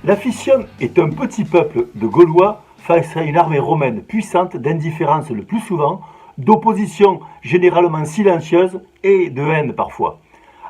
La Fissionne est un petit peuple de Gaulois face à une armée romaine puissante d'indifférence le plus souvent, d'opposition généralement silencieuse et de haine parfois.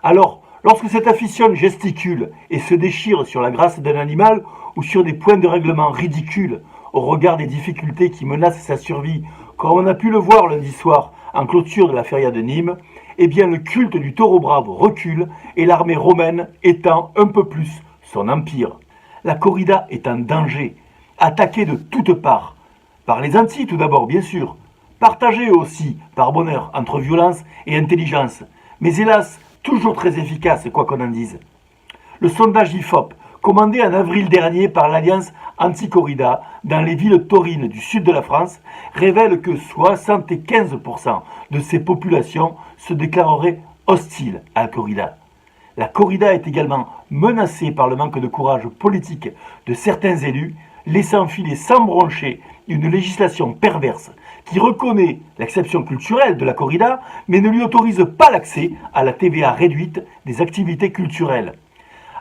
Alors, lorsque cette Fissionne gesticule et se déchire sur la grâce d'un animal ou sur des points de règlement ridicules au regard des difficultés qui menacent sa survie, comme on a pu le voir lundi soir en clôture de la feria de Nîmes, eh bien le culte du taureau brave recule et l'armée romaine étend un peu plus son empire. La corrida est en danger, attaquée de toutes parts. Par les Antilles tout d'abord, bien sûr, partagée aussi, par bonheur, entre violence et intelligence, mais hélas, toujours très efficace, quoi qu'on en dise. Le sondage IFOP, commandé en avril dernier par l'Alliance Anti-Corrida dans les villes taurines du sud de la France, révèle que 75% de ces populations se déclareraient hostiles à la corrida. La corrida est également menacée par le manque de courage politique de certains élus, laissant filer sans broncher une législation perverse qui reconnaît l'exception culturelle de la corrida, mais ne lui autorise pas l'accès à la TVA réduite des activités culturelles.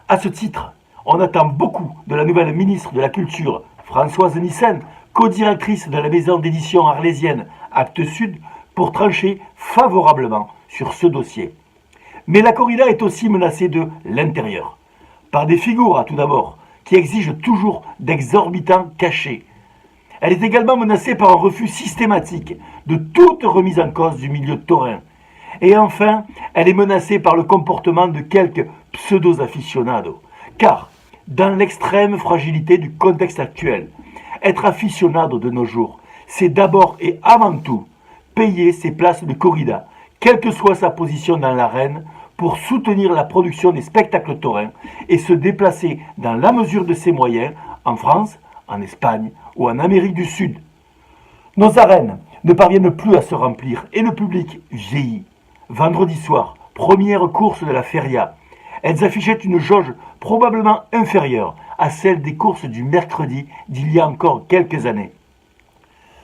À ce titre, on attend beaucoup de la nouvelle ministre de la Culture, Françoise Nyssen, co-directrice de la maison d'édition arlésienne Actes Sud, pour trancher favorablement sur ce dossier. Mais la corrida est aussi menacée de l'intérieur, par des figuras tout d'abord, qui exigent toujours d'exorbitants cachets. Elle est également menacée par un refus systématique de toute remise en cause du milieu taurin. Et enfin, elle est menacée par le comportement de quelques pseudo-aficionados. Car, dans l'extrême fragilité du contexte actuel, être aficionado de nos jours, c'est d'abord et avant tout payer ses places de corrida, quelle que soit sa position dans l'arène, pour soutenir la production des spectacles taurins et se déplacer dans la mesure de ses moyens en France, en Espagne ou en Amérique du Sud. Nos arènes ne parviennent plus à se remplir et le public vieillit. Vendredi soir, première course de la feria, elles affichaient une jauge probablement inférieure à celle des courses du mercredi d'il y a encore quelques années.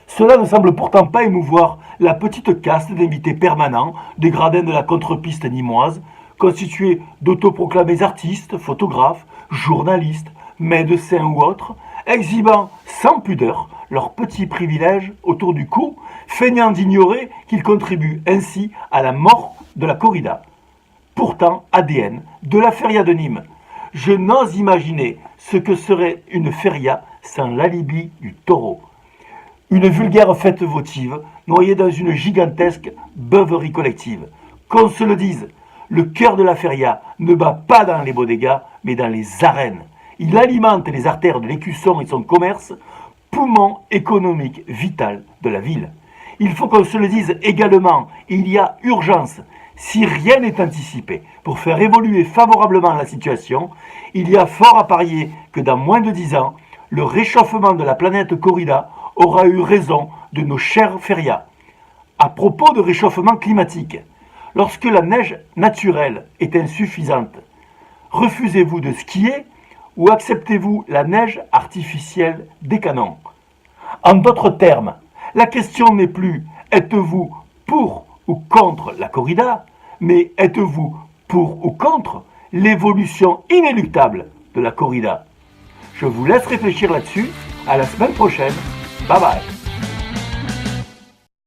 Cela ne semble pourtant pas émouvoir la petite caste d'invités permanents des gradins de la contre-piste nîmoise, constituée d'autoproclamés artistes, photographes, journalistes, médecins ou autres, exhibant sans pudeur leurs petits privilèges autour du cou, feignant d'ignorer qu'ils contribuent ainsi à la mort de la corrida. Pourtant, ADN de la feria de Nîmes. Je n'ose imaginer ce que serait une feria sans l'alibi du taureau. Une vulgaire fête votive, noyée dans une gigantesque beuverie collective. Qu'on se le dise, le cœur de la feria ne bat pas dans les bodegas, mais dans les arènes. Il alimente les artères de l'écusson et son commerce, poumon économique vital de la ville. Il faut qu'on se le dise également, il y a urgence. Si rien n'est anticipé pour faire évoluer favorablement la situation, il y a fort à parier que dans moins de 10 ans, le réchauffement de la planète corrida aura eu raison de nos chers férias. À propos de réchauffement climatique, lorsque la neige naturelle est insuffisante, refusez-vous de skier ou acceptez-vous la neige artificielle des canons? En d'autres termes, la question n'est plus êtes-vous pour ou contre la corrida, mais êtes-vous pour ou contre l'évolution inéluctable de la corrida? Je vous laisse réfléchir là-dessus. À la semaine prochaine. Bye bye.